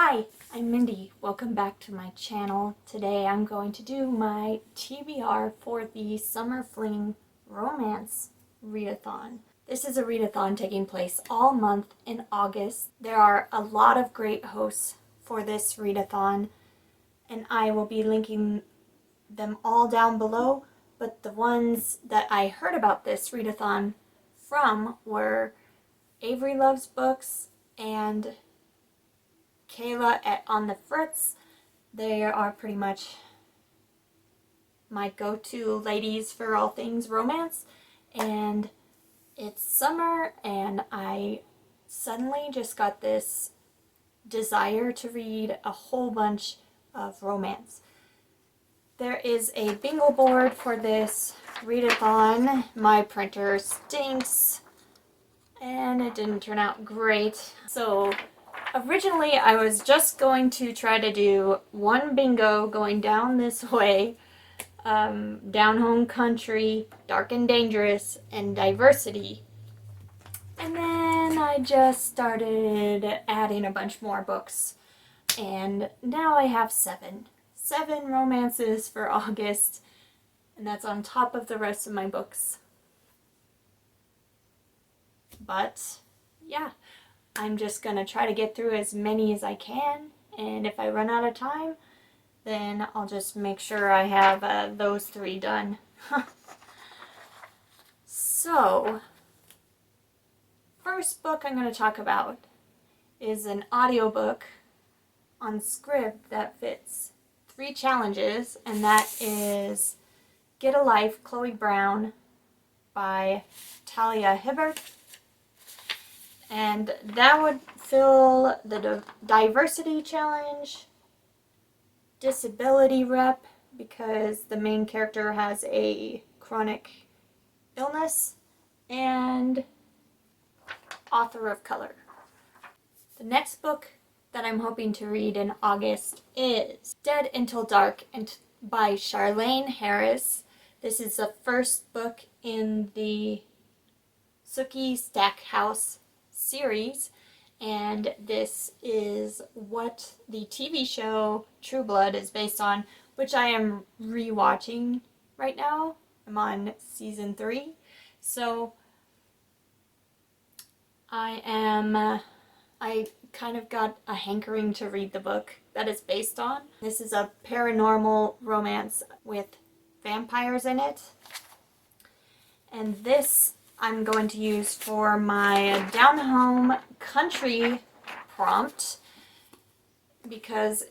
Hi, I'm Mindy. Welcome back to my channel. Today I'm going to do my TBR for the Summer Fling Romance Readathon. This is a readathon taking place all month in August. There are a lot of great hosts for this readathon, and I will be linking them all down below, but the ones that I heard about this readathon from were Avery Loves Books and Kayla at On the Fritz. They are pretty much my go-to ladies for all things romance, and it's summer and I suddenly just got this desire to read a whole bunch of romance. There is a bingo board for this readathon. My printer stinks and it didn't turn out great, so originally, I was just going to try to do one bingo going down this way, Down Home Country, Dark and Dangerous, and Diversity. And then I just started adding a bunch more books, and now I have seven romances for August, and that's on top of the rest of my books. But, yeah. I'm just going to try to get through as many as I can, and if I run out of time, then I'll just make sure I have those three done. So, first book I'm going to talk about is an audiobook on Scribd that fits 3 challenges, and that is Get a Life, Chloe Brown by Talia Hibbert. And that would fill the diversity challenge, disability rep, because the main character has a chronic illness, and author of color. The next book that I'm hoping to read in August is Dead Until Dark by Charlaine Harris. This is the first book in the Sookie Stackhouse series, and this is what the TV show True Blood is based on, which I am rewatching right now. I'm on season 3, so I kind of got a hankering to read the book that it's based on. This is a paranormal romance with vampires in it, and this I'm going to use for my Down Home Country prompt because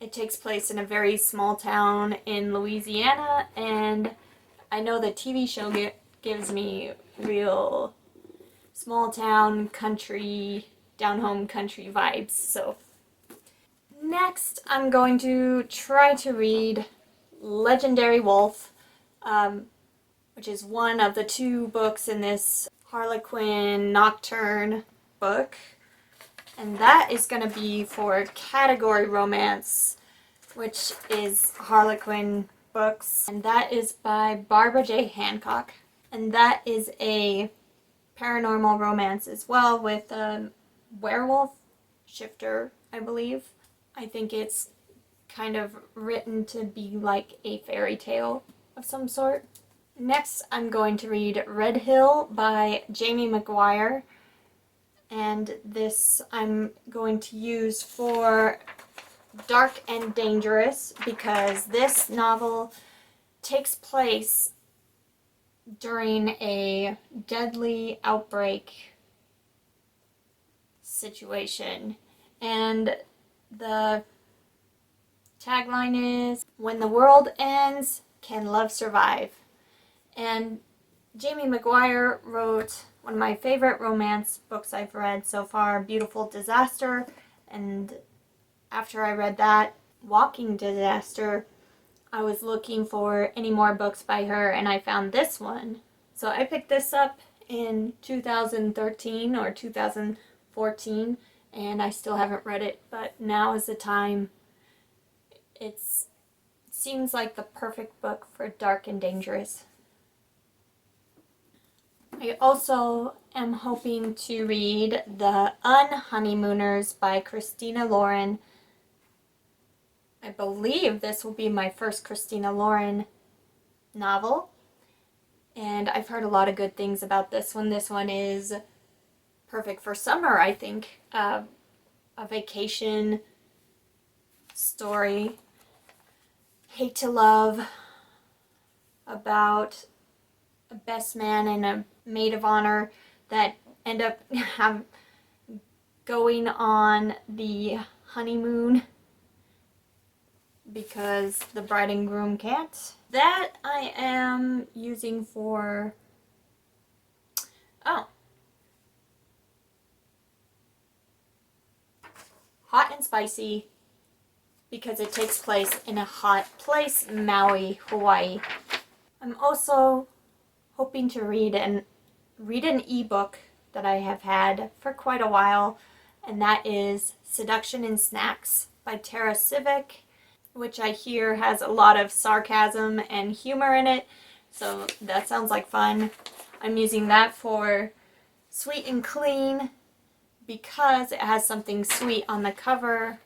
it takes place in a very small town in Louisiana, and I know the TV show gives me real small town country, down home country vibes. So next I'm going to try to read Legendary Wolf, which is one of the 2 books in this Harlequin Nocturne book. And that is going to be for category romance, which is Harlequin books. And that is by Barbara J. Hancock. And that is a paranormal romance as well with a werewolf shifter, I believe. I think it's kind of written to be like a fairy tale of some sort. Next, I'm going to read Red Hill by Jamie McGuire, and this I'm going to use for Dark and Dangerous because this novel takes place during a deadly outbreak situation, and the tagline is, "When the world ends, can love survive?" And Jamie McGuire wrote one of my favorite romance books I've read so far, Beautiful Disaster, and after I read that, Walking Disaster, I was looking for any more books by her, and I found this one. So I picked this up in 2013 or 2014, and I still haven't read it, but now is the time. It seems like the perfect book for Dark and Dangerous. I also am hoping to read The Unhoneymooners by Christina Lauren. I believe this will be my first Christina Lauren novel, and I've heard a lot of good things about this one. This one is perfect for summer, I think. A vacation story, hate to love, about a best man and a maid of honor that end up going on the honeymoon because the bride and groom can't. That I am using for, oh, hot and spicy, because it takes place in a hot place, Maui, Hawaii. I'm also hoping to read an ebook that I have had for quite a while, and that is Seduction in Snacks by Tara Civic, which I hear has a lot of sarcasm and humor in it, so that sounds like fun. I'm using that for Sweet and Clean because it has something sweet on the cover,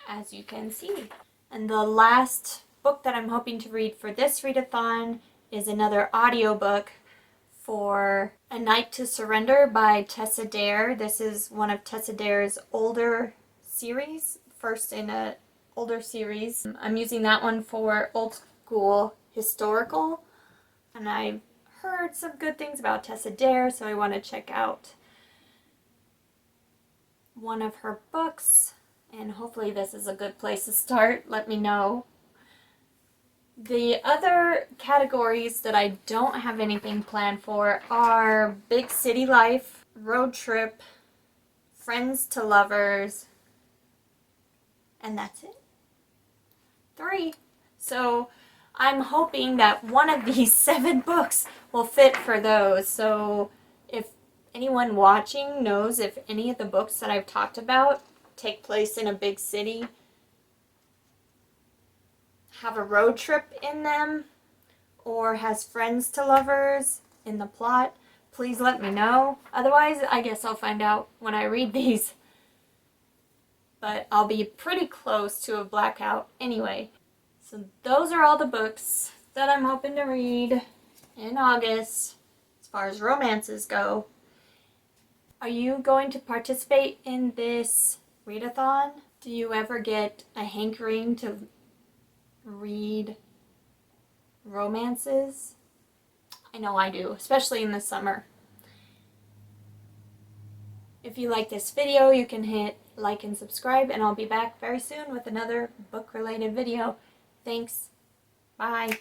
as you can see. And the last book that I'm hoping to read for this readathon is another audiobook for A Night to Surrender by Tessa Dare. This is one of Tessa Dare's older series, first in a older series. I'm using that one for old school historical, and I've heard some good things about Tessa Dare, so I want to check out one of her books, and hopefully this is a good place to start. Let me know. The other categories that I don't have anything planned for are big city life, road trip, friends to lovers, and that's it. 3. So I'm hoping that one of these 7 books will fit for those. So if anyone watching knows if any of the books that I've talked about take place in a big city, have a road trip in them, or has friends to lovers in the plot, please let me know. Otherwise, I guess I'll find out when I read these. But I'll be pretty close to a blackout anyway. So those are all the books that I'm hoping to read in August as far as romances go. Are you going to participate in this readathon? Do you ever get a hankering to read romances? I know I do, especially in the summer. If you like this video, you can hit like and subscribe, and I'll be back very soon with another book-related video. Thanks. Bye.